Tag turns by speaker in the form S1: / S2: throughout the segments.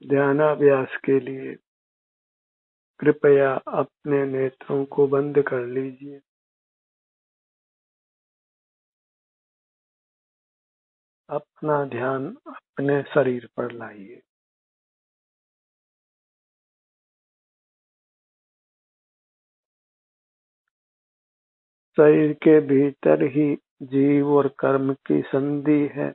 S1: ध्यानाभ्यास के लिए कृपया अपने नेत्रों को बंद कर लीजिए। अपना ध्यान अपने शरीर पर लाइए। शरीर के भीतर ही जीव और कर्म की संधि है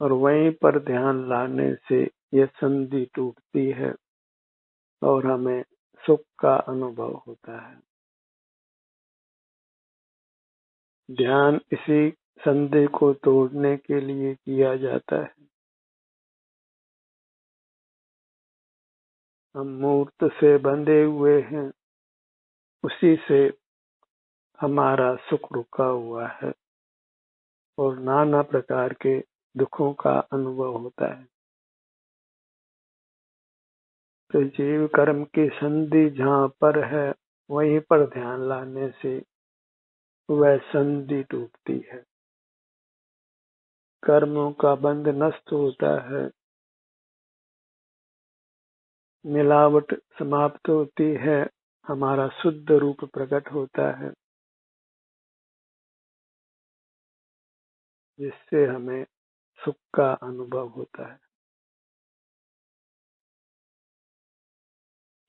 S1: और वहीं पर ध्यान लाने से यह संधि टूटती है और हमें सुख का अनुभव होता है। ध्यान इसी संधि को तोड़ने के लिए किया जाता है। हम मूर्त से बंधे हुए हैं, उसी से हमारा सुख रुका हुआ है और नाना प्रकार के दुखों का अनुभव होता है। तो जीव कर्म की संधि जहाँ पर है, वहीं पर ध्यान लाने से वह संधि टूटती है। कर्मों का बंध नष्ट होता है, मिलावट समाप्त होती है, हमारा शुद्ध रूप प्रकट होता है, जिससे हमें सुख का अनुभव होता है।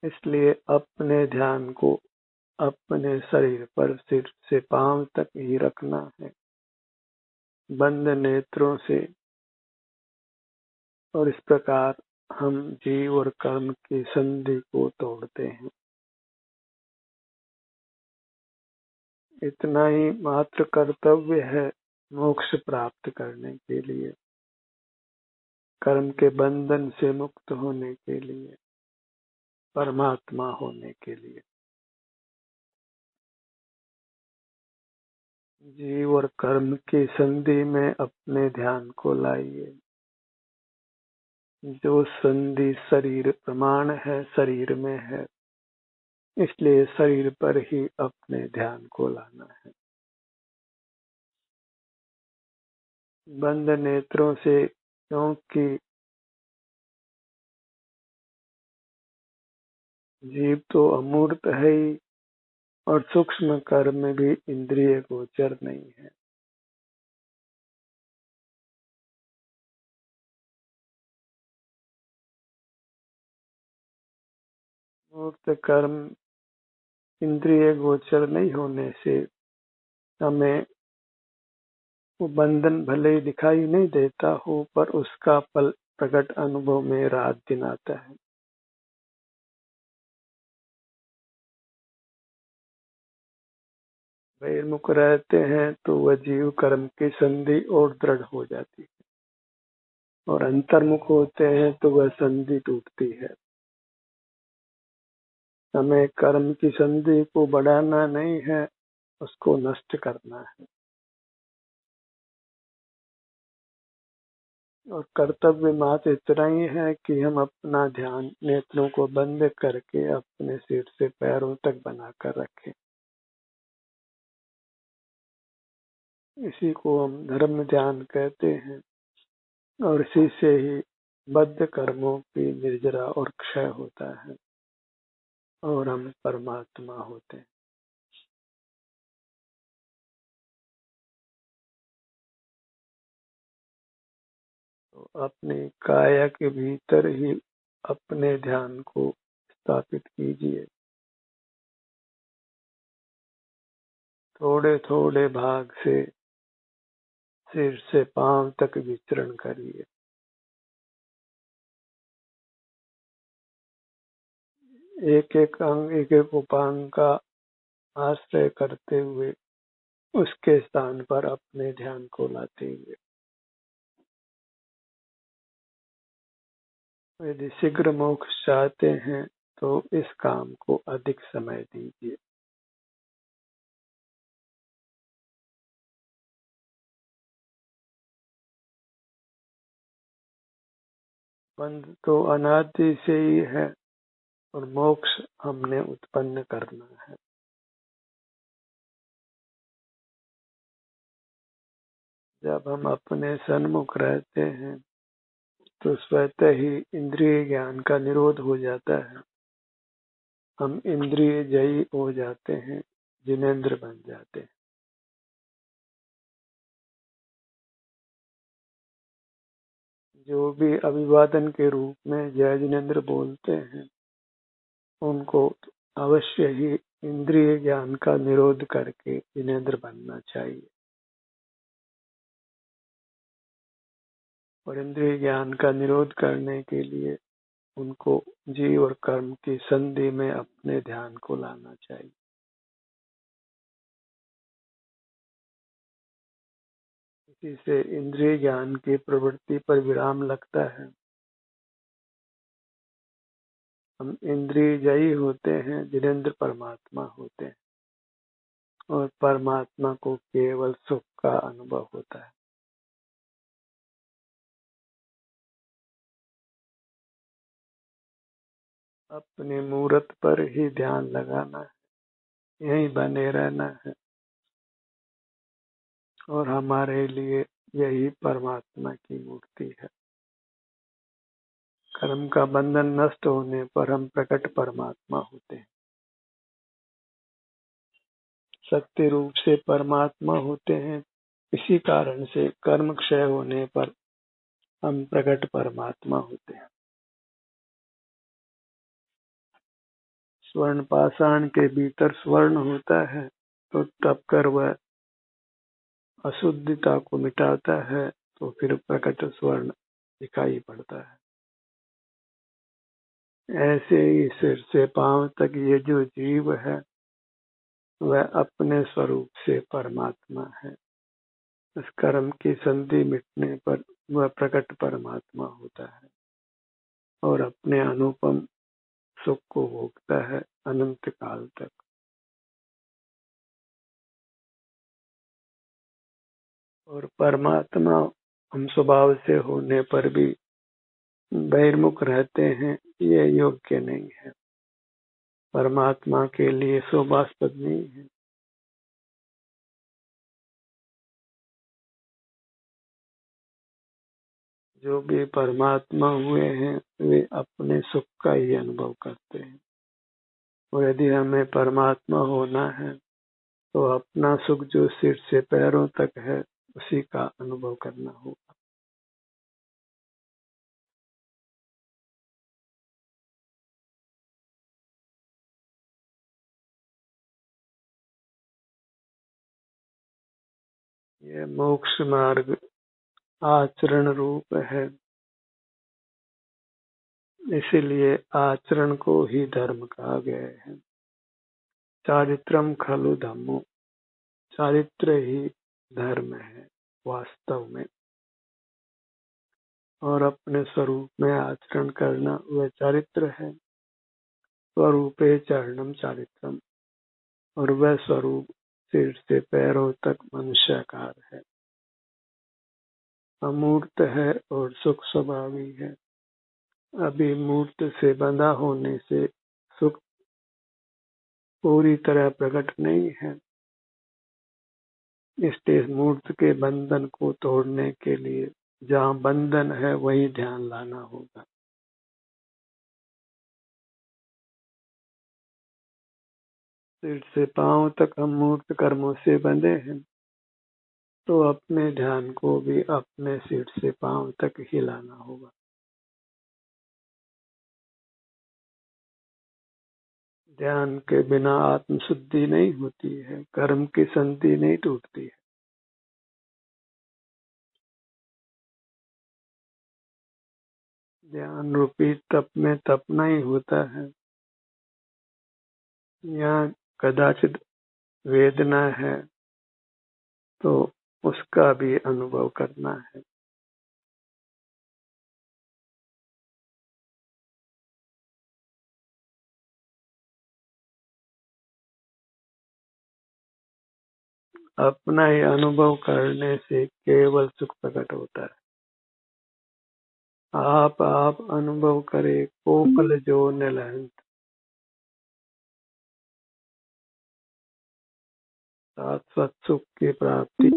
S1: इसलिए अपने ध्यान को अपने शरीर पर सिर से पांव तक ही रखना है, बंद नेत्रों से। और इस प्रकार हम जीव और कर्म की संधि को तोड़ते हैं। इतना ही मात्र कर्तव्य है मोक्ष प्राप्त करने के लिए, कर्म के बंधन से मुक्त होने के लिए, परमात्मा होने के लिए। जीव और कर्म की संधि में अपने ध्यान को लाइए। जो संधि शरीर प्रमाण है, शरीर में है, इसलिए शरीर पर ही अपने ध्यान को लाना है। बंद नेत्रों से, क्योंकि जीव तो अमूर्त है ही और सूक्ष्म कर्म भी इंद्रिय गोचर नहीं है। मूर्त कर्म इंद्रिय गोचर नहीं होने से हमें वो बंधन भले ही दिखाई नहीं देता हो, पर उसका फल प्रकट अनुभव में रात दिन आता है। बहिर्मुख रहते हैं तो वह जीव कर्म की संधि और दृढ़ हो जाती है, और अंतर्मुख होते हैं तो वह संधि टूटती है। हमें कर्म की संधि को बढ़ाना नहीं है, उसको नष्ट करना है। और कर्तव्य मात्र इतना ही है कि हम अपना ध्यान नेत्रों को बंद करके अपने सिर से पैरों तक बनाकर रखें। इसी को हम धर्म ध्यान कहते हैं, और इसी से ही बद्ध कर्मों की निर्जरा और क्षय होता है और हम परमात्मा होते हैं। तो अपनी काया के भीतर ही अपने ध्यान को स्थापित कीजिए। थोड़े थोड़े भाग से सिर से पांव तक विचरण करिए। एक एक अंग, एक एक उपांग का आश्रय करते हुए उसके स्थान पर अपने ध्यान को लाते हुए, यदि शीघ्र मोक्ष चाहते हैं तो इस काम को अधिक समय दीजिए। बंध तो अनादि से ही है और मोक्ष हमने उत्पन्न करना है। जब हम अपने सन्मुख रहते हैं तो स्वतः ही इंद्रिय ज्ञान का निरोध हो जाता है। हम इंद्रिय जयी हो जाते हैं, जिनेंद्र बन जाते हैं। जो भी अभिवादन के रूप में जय जिनेंद्र बोलते हैं, उनको अवश्य ही इंद्रिय ज्ञान का निरोध करके जिनेंद्र बनना चाहिए। और इंद्रिय ज्ञान का निरोध करने के लिए उनको जीव और कर्म की संधि में अपने ध्यान को लाना चाहिए। इसी से इंद्रिय ज्ञान की प्रवृत्ति पर विराम लगता है। हम इंद्रिय जयी होते हैं, जिनेंद्र परमात्मा होते हैं, और परमात्मा को केवल सुख का अनुभव होता है। अपने मूर्त पर ही ध्यान लगाना है, यहीं बने रहना है, और हमारे लिए यही परमात्मा की मूर्ति है। कर्म का बंधन नष्ट होने पर हम प्रकट परमात्मा होते हैं। सत्य रूप से परमात्मा होते हैं। इसी कारण से कर्म क्षय होने पर हम प्रकट परमात्मा होते हैं। स्वर्ण पाषाण के भीतर स्वर्ण होता है, तो तब कर वह अशुद्धता को मिटाता है, तो फिर प्रकट स्वर्ण दिखाई पड़ता है। ऐसे ही सिर से पांव तक ये जो जीव है, वह अपने स्वरूप से परमात्मा है। इस कर्म की संधि मिटने पर वह प्रकट परमात्मा होता है और अपने अनुपम सुख को भोगता है अनंत काल तक। और परमात्मा हम स्वभाव से होने पर भी बहिर्मुख रहते हैं, ये योग्य नहीं है। परमात्मा के लिए शोभास्पद नहीं है। जो भी परमात्मा हुए हैं, वे अपने सुख का ही अनुभव करते हैं। और यदि हमें परमात्मा होना है, तो अपना सुख जो सिर से पैरों तक है, उसी का अनुभव करना होगा। ये मोक्ष मार्ग आचरण रूप है, इसीलिए आचरण को ही धर्म कहा गया है। चारित्रम खलु धम्मो, चारित्र ही धर्म है वास्तव में। और अपने स्वरूप में आचरण करना वह चारित्र है। स्वरूपे चरणम चारित्रम, और वह स्वरूप सिर से पैरों तक मनुष्याकार है, अमूर्त है और सुख स्वभावी है। अभी मूर्त से बंधा होने से सुख पूरी तरह प्रकट नहीं है। इसलिए मूर्त के बंधन को तोड़ने के लिए जहाँ बंधन है वही ध्यान लाना होगा। सिर से पांव तक हम मूर्त कर्मों से बंधे हैं, तो अपने ध्यान को भी अपने सिर से पांव तक ही लाना होगा। ध्यान के बिना आत्म शुद्धि नहीं होती है, कर्म की संधि नहीं टूटती है। ध्यान रूपी तप में तपना ही होता है। यहाँ कदाचित वेदना है, तो उसका भी अनुभव करना है। अपना ही अनुभव करने से केवल सुख प्रकट होता है। आप अनुभव करे कोपल जो निलहंत, शाश्वत सुख की प्राप्ति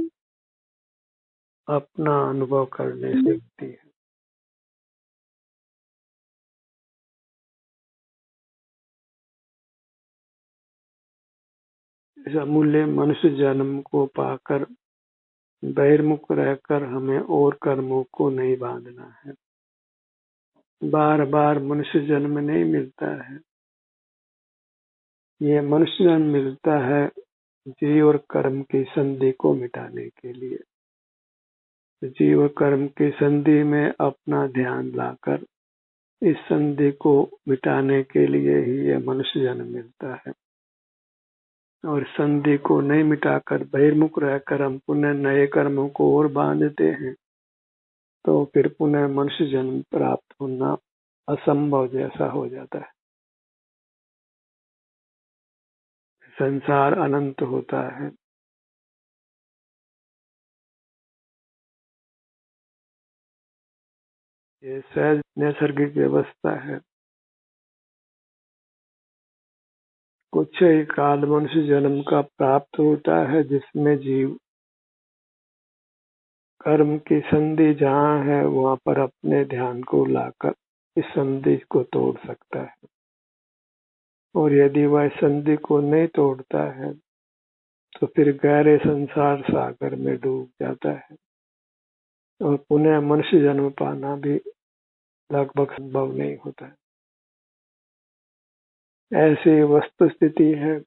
S1: अपना अनुभव करने से होती है। इस अमूल्य मनुष्य जन्म को पाकर बहिर्मुख रहकर हमें और कर्मों को नहीं बांधना है। बार बार मनुष्य जन्म नहीं मिलता है। ये मनुष्य जन्म मिलता है जीव और कर्म की संधि को मिटाने के लिए। जीव और कर्म की संधि में अपना ध्यान लाकर इस संधि को मिटाने के लिए ही यह मनुष्य जन्म मिलता है। और संधि को नहीं मिटाकर बहिर्मुख रहकर हम पुनः नए कर्मों को और बांधते हैं, तो फिर पुनः मनुष्य जन्म प्राप्त होना असंभव जैसा हो जाता है। संसार अनंत होता है। ये सहज नैसर्गिक व्यवस्था है। कुछ ही काल मनुष्य जन्म का प्राप्त होता है, जिसमें जीव कर्म की संधि जहाँ है वहाँ पर अपने ध्यान को लाकर इस संधि को तोड़ सकता है। और यदि वह संधि को नहीं तोड़ता है तो फिर गहरे संसार सागर में डूब जाता है और पुनः मनुष्य जन्म पाना भी लगभग संभव नहीं होता है। ऐसी वस्तु स्थिति है,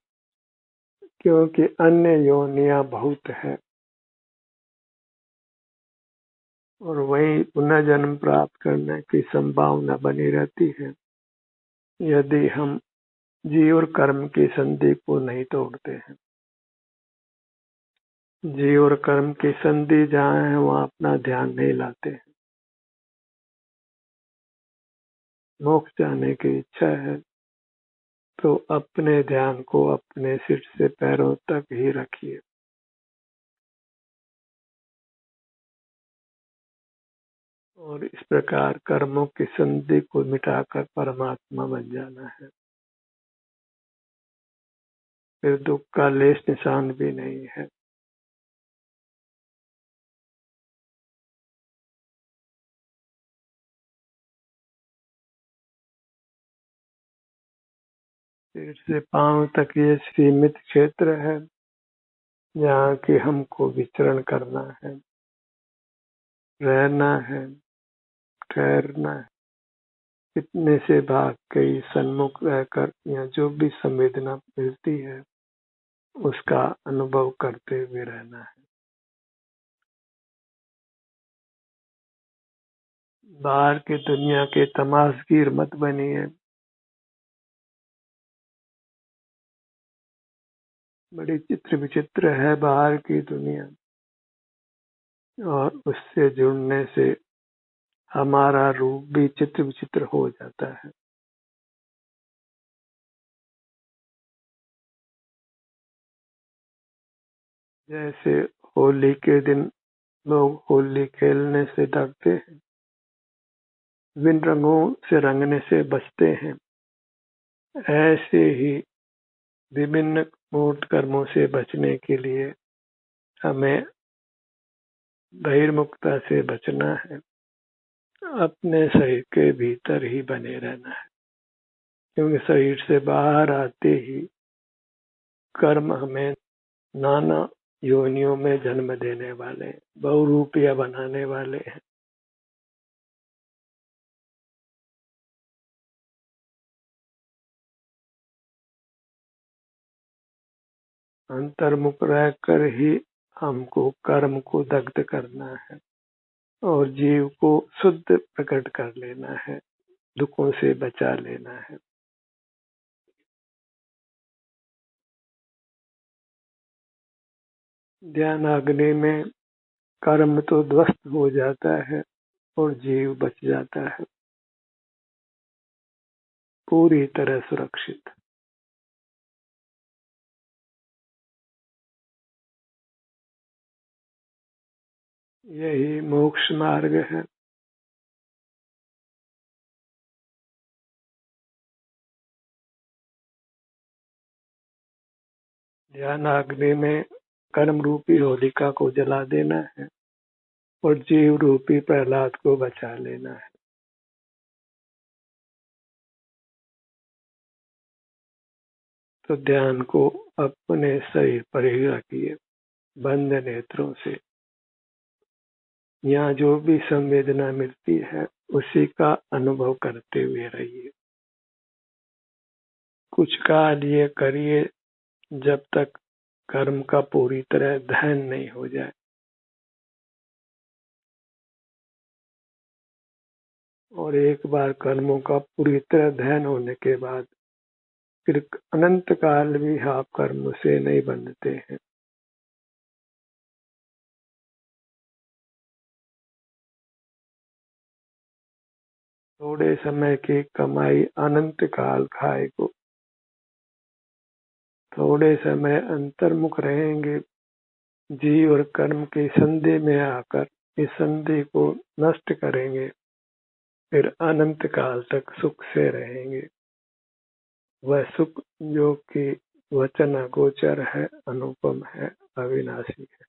S1: क्योंकि अन्य योनियां बहुत है और वही पुनः जन्म प्राप्त करने की संभावना बनी रहती है, यदि हम जीव और कर्म की संधि को नहीं तोड़ते हैं। जीव और कर्म की संधि जहाँ है वहाँ अपना ध्यान नहीं लाते हैं। मोक्ष जाने की इच्छा है तो अपने ध्यान को अपने सिर से पैरों तक ही रखिए। और इस प्रकार कर्मों की संधि को मिटाकर परमात्मा बन जाना है। फिर दुख का लेश निशान भी नहीं है। सिर से पांव तक ये सीमित क्षेत्र है जहाँ की हमको विचरण करना है, रहना है, ठहरना है। इतने से भाग के सन्मुख रहकर या जो भी संवेदना मिलती है उसका अनुभव करते हुए रहना है। बाहर की दुनिया के तमाशगीर मत बनिए। बड़ी चित्र विचित्र है बाहर की दुनिया, और उससे जुड़ने से हमारा रूप भी चित्र विचित्र हो जाता है। जैसे होली के दिन लोग होली खेलने से डरते हैं, विभिन्न रंगों से रंगने से बचते हैं, ऐसे ही विभिन्न मूर्त कर्मों से बचने के लिए हमें बहिर्मुखता से बचना है। अपने शरीर के भीतर ही बने रहना है, क्योंकि शरीर से बाहर आते ही कर्म हमें नाना योनियों में जन्म देने वाले, बहुरूपिया बनाने वाले हैं। अंतर्मुख रहकर ही हमको कर्म को दग्ध करना है और जीव को शुद्ध प्रकट कर लेना है, दुखों से बचा लेना है। ध्यान अग्नि में कर्म तो ध्वस्त हो जाता है और जीव बच जाता है पूरी तरह सुरक्षित। यही मोक्ष मार्ग है। ध्यान अग्नि में कर्म रूपी होलिका को जला देना है और जीव रूपी प्रहलाद को बचा लेना है। तो ध्यान को अपने शरीर पर ही रखिए, बंद नेत्रों से। यहाँ जो भी संवेदना मिलती है उसी का अनुभव करते हुए रहिए। कुछ काल ये करिए जब तक कर्म का पूरी तरह दहन नहीं हो जाए। और एक बार कर्मों का पूरी तरह दहन होने के बाद फिर अनंत काल भी आप कर्म से नहीं बंधते हैं। थोड़े समय की कमाई अनंत काल खाएगो। थोड़े समय अंतर्मुख रहेंगे, जीव और कर्म की संधि में आकर इस संधि को नष्ट करेंगे, फिर अनंत काल तक सुख से रहेंगे। वह सुख जो कि वचन अगोचर है, अनुपम है, अविनाशी है।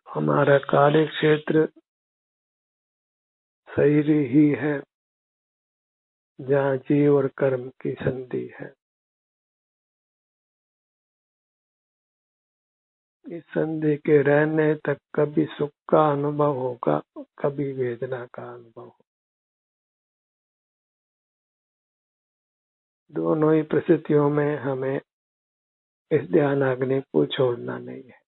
S1: हमारा कार्य क्षेत्र शरीर ही है, जहाँ जीव और कर्म की संधि है। इस संधि के रहने तक कभी सुख का अनुभव होगा, कभी वेदना का अनुभव होगा। दोनों ही परिस्थितियों में हमें इस ध्यान अग्नि को छोड़ना नहीं है।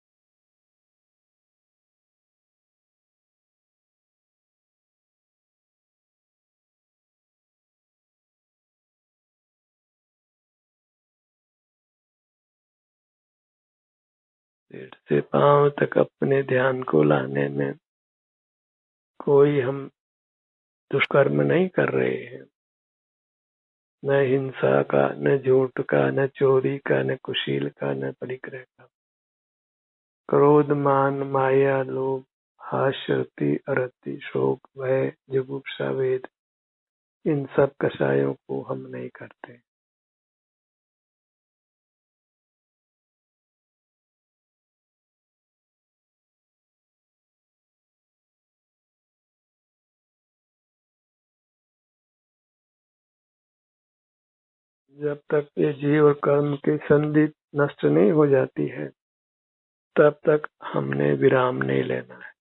S1: सिर से पांव तक अपने ध्यान को लाने में कोई हम दुष्कर्म नहीं कर रहे हैं, न हिंसा का, न झूठ का, न चोरी का, न कुशील का, न परिग्रह का। क्रोध, मान, माया, लोभ, हास्यति, अरति, शोक, भय, जुगुप्सा, वेद, इन सब कषायों को हम नहीं करते। जब तक ये जीव और कर्म की संधि नष्ट नहीं हो जाती है, तब तक हमने विराम नहीं लेना है।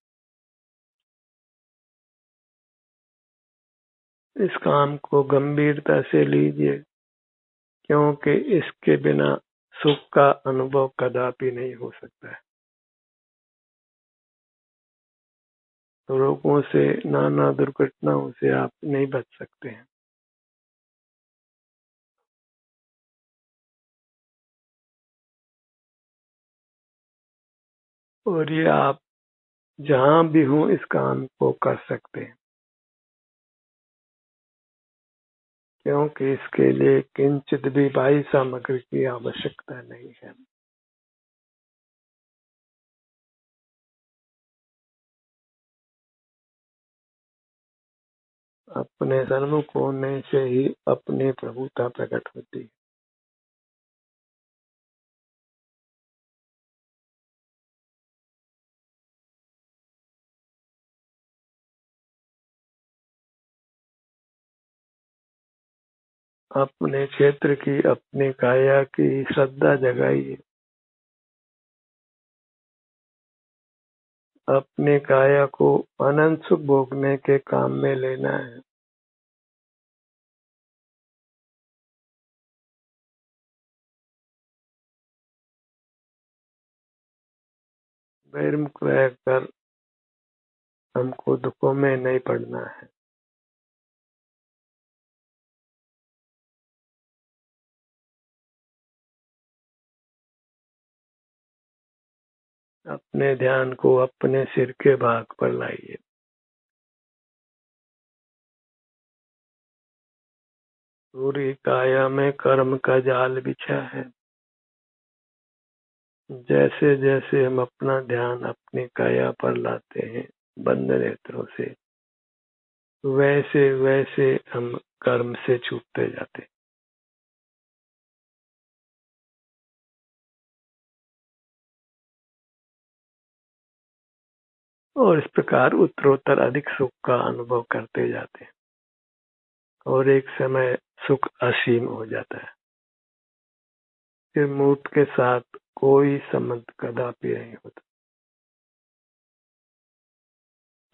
S1: इस काम को गंभीरता से लीजिए, क्योंकि इसके बिना सुख का अनुभव कदापि नहीं हो सकता है। रोगों से, नाना दुर्घटनाओं से आप नहीं बच सकते हैं। और ये आप जहां भी हो इस काम को कर सकते हैं, क्योंकि इसके लिए किंचित भी बाह्य सामग्री की आवश्यकता नहीं है। अपने सन्मुख होने से ही अपनी प्रभुता प्रकट होती है। अपने क्षेत्र की, अपनी काया की श्रद्धा जगाइए। अपने काया को अनंत सुख भोगने के काम में लेना है। बहिर्मुख रहकर हमको दुखों में नहीं पड़ना है। अपने ध्यान को अपने सिर के भाग पर लाइए। पूरी काया में कर्म का जाल बिछा है। जैसे जैसे हम अपना ध्यान अपनी काया पर लाते हैं बंद नेत्रों से, वैसे वैसे हम कर्म से छूटते जाते हैं। और इस प्रकार उत्तरोत्तर अधिक सुख का अनुभव करते जाते हैं। और एक समय सुख असीम हो जाता है। फिर मूर्त के साथ कोई संबंध कदापि नहीं होता।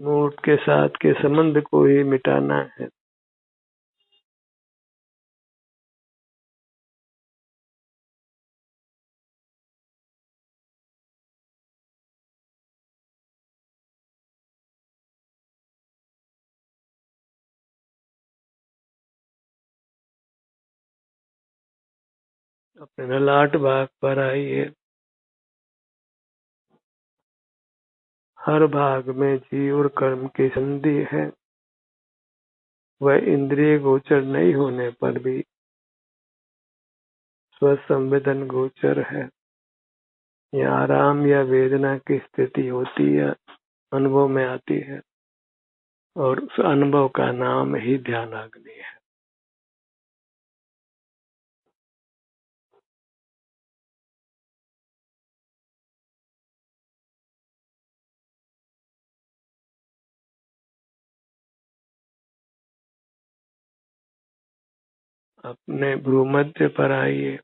S1: मूर्त के साथ के संबंध को ही मिटाना है। अपने ललाट भाग पर आइए। हर भाग में जीव और कर्म की संधि है। वह इंद्रिय गोचर नहीं होने पर भी स्वसंवेदन गोचर है। यह आराम या वेदना की स्थिति होती है, अनुभव में आती है, और उस अनुभव का नाम ही ध्यानाग्नि है। अपने भ्रूमध्य पर आइए।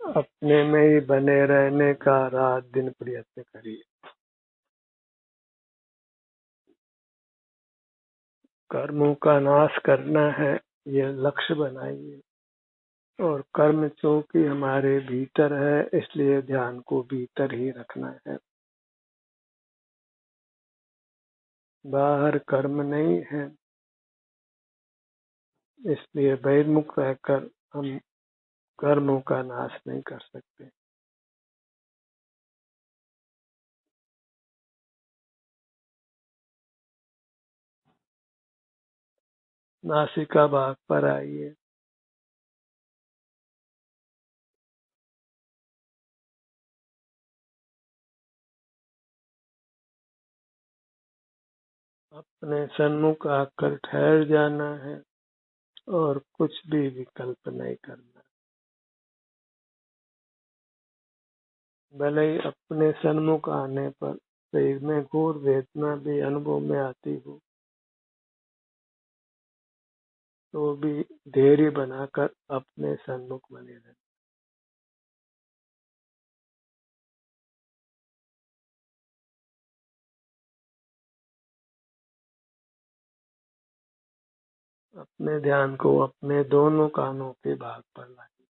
S1: अपने में ही बने रहने का रात दिन प्रयत्न करिए। कर्मों का नाश करना है, यह लक्ष्य बनाइए। और कर्म चूंकि हमारे भीतर है, इसलिए ध्यान को भीतर ही रखना है। बाहर कर्म नहीं है, इसलिए बहिर्मुख रहकर हम कर्मों का नाश नहीं कर सकते। नासिका भाग पर आइए। अपने सन्मुख आकर ठहर जाना है और कुछ भी विकल्प नहीं करना। भले ही अपने सन्मुख आने पर शरीर में घोर वेदना भी अनुभव में आती हो, तो भी धैर्य बनाकर अपने सन्मुख बने रहना। अपने ध्यान को अपने दोनों कानों के भाग पर लाइए।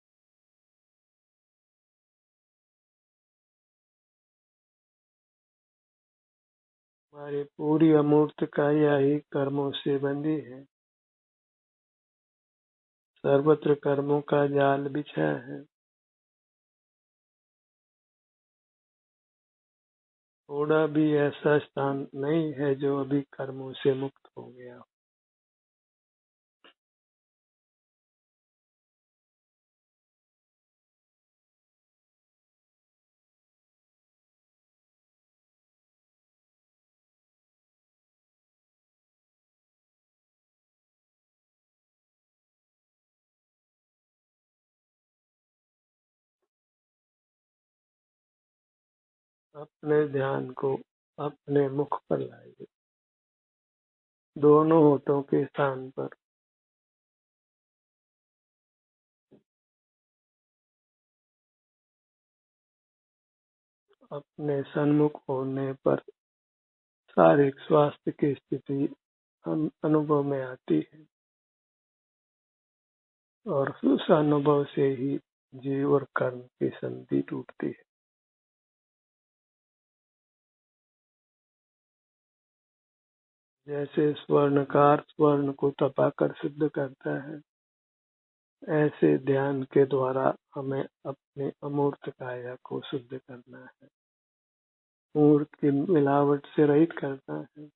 S1: हमारी पूरी अमूर्त काया ही कर्मों से बंधी है। सर्वत्र कर्मों का जाल बिछा है। थोड़ा भी ऐसा स्थान नहीं है जो अभी कर्मों से मुक्त हो गया हो। अपने ध्यान को अपने मुख पर लाइए, दोनों होठों के स्थान पर। अपने सन्मुख होने पर शारीरिक स्वास्थ्य की स्थिति हम अनुभव में आती है, और उस अनुभव से ही जीव और कर्म की संधि टूटती है। जैसे स्वर्णकार स्वर्ण को तपाकर सिद्ध करता है, ऐसे ध्यान के द्वारा हमें अपने अमूर्त काया को शुद्ध करना है, मूर्त की मिलावट से रहित करना है।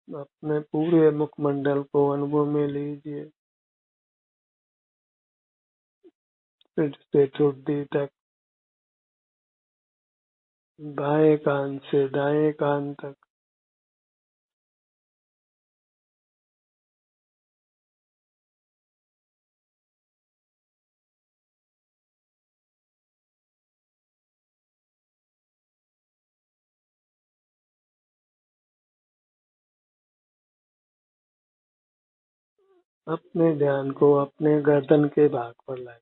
S1: अपने पूरे मुखमंडल को अनुभव में लीजिए, सिर से ठुड्डी तक, बाएं कान से दाएं कान तक। अपने ध्यान को अपने गर्दन के भाग पर लाएं।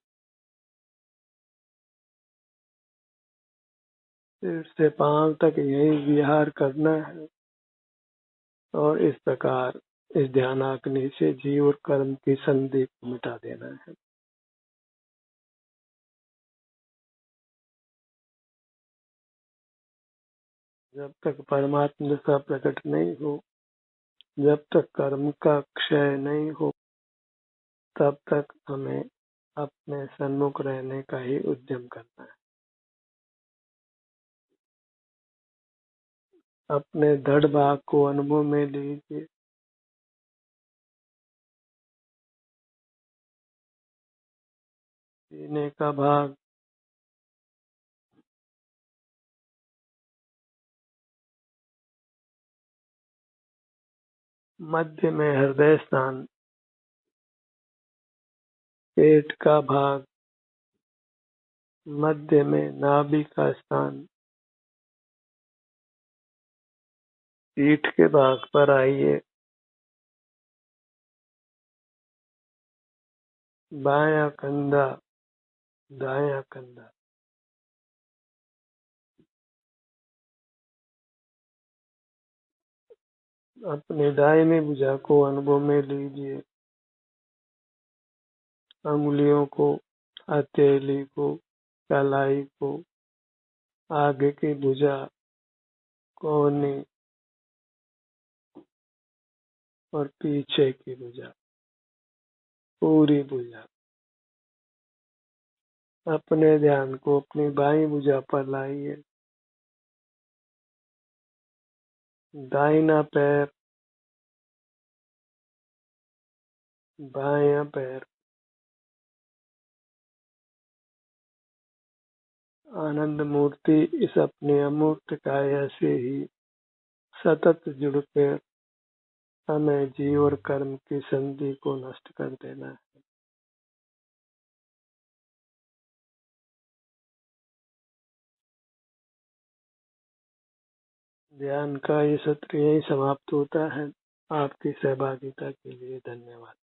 S1: सिर से पांव तक यही विहार करना है और इस प्रकार इस ध्यानाग्नि से जीव और कर्म की संधि को मिटा देना है। जब तक परमात्मा का प्रकट नहीं हो, जब तक कर्म का क्षय नहीं हो, तब तक हमें अपने सन्मुख रहने का ही उद्यम करना है। अपने दृढ़ भाग को अनुभव में लीजिए। सीने का भाग, मध्य में हृदय स्थान, पेट का भाग, मध्य में नाभि का स्थान, पीठ के भाग पर आइए। बायां कंधा, दायां कंधा, अपने दाहिने भुजा को अनुभव में लीजिए। अंगुलियों को, हथेली को, कलाई को, आगे की भुजा, कोहनी और पीछे की भुजा, पूरी भुजा। अपने ध्यान को अपनी बाईं भुजा पर लाइए। दाहिना पैर, बायां पैर, आनंद मूर्ति इस अपने अमूर्त काया से ही सतत जुड़कर हमें जीव और कर्म की संधि को नष्ट कर देना है। ध्यान का ये सत्र यही समाप्त होता है। आपकी सहभागिता के लिए धन्यवाद।